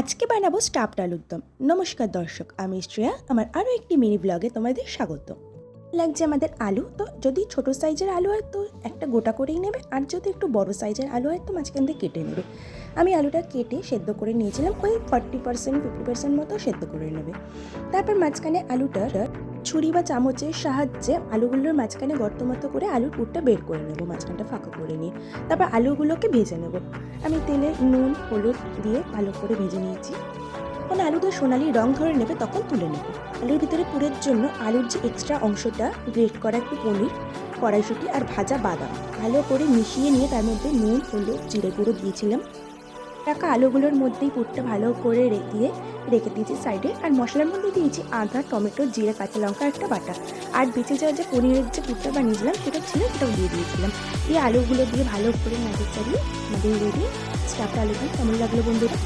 আজকে বানাবো স্টাফড আলুর দম। নমস্কার দর্শক, আমি শ্রেয়া। আমার আরও একটি মিনি ব্লগে তোমাদের স্বাগত। লাগছে আমাদের আলু। তো যদি ছোট সাইজের আলু হয় তো একটা গোটা করেই নেবে, আর যদি একটু বড় সাইজের আলু হয় তো মাঝখান থেকে কেটে নেবে। আমি আলুটা কেটে সেদ্ধ করে নিয়েছিলাম, ওই 40% 50% মতো সেদ্ধ করে নেবে। তারপর মাঝখানে আলুটা ছুরি বা চামচের সাহায্যে আলুগুলোর মাঝখানে গর্ত মতো করে আলুর পুরটা বের করে নেবো, মাঝখানটা ফাঁকা করে নিয়ে তারপর আলুগুলোকে ভেজে নেব। আমি তেলে নুন হলুদ দিয়ে ভালো করে ভেজে নিয়েছি। যখন আলুটা সোনালি রং ধরে নেবে তখন তুলে নেবে। আলুর ভিতরে পুরের জন্য আলুর যে এক্সট্রা অংশটা, গ্রেট করা একটু পনির, কড়াইশুঁটি আর ভাজা বাদাম ভালো করে মিশিয়ে নিয়ে তার মধ্যে নুন হলুদ জিরে গুঁড়ো দিয়েছিলাম। রাখা আলুগুলোর মধ্যেই পুরটা ভালো করে দিয়ে রেখে দিয়েছি সাইডে। আর মশলার মধ্যে দিয়েছি আদা, টমেটো, জিরে, কাঁচা লঙ্কা একটা বাটা। আর বেঁচে যাওয়া যে পনিরের যে পুরটা বানিয়েছিলাম সেটা ছিল, সেটাও দিয়ে দিয়েছিলাম। এই আলুগুলো দিয়ে ভালো করে নাড়িয়ে চাড়িয়ে আমাদের রেডি স্টাফড আলু দম। কেমন লাগলো বন্ধুরা?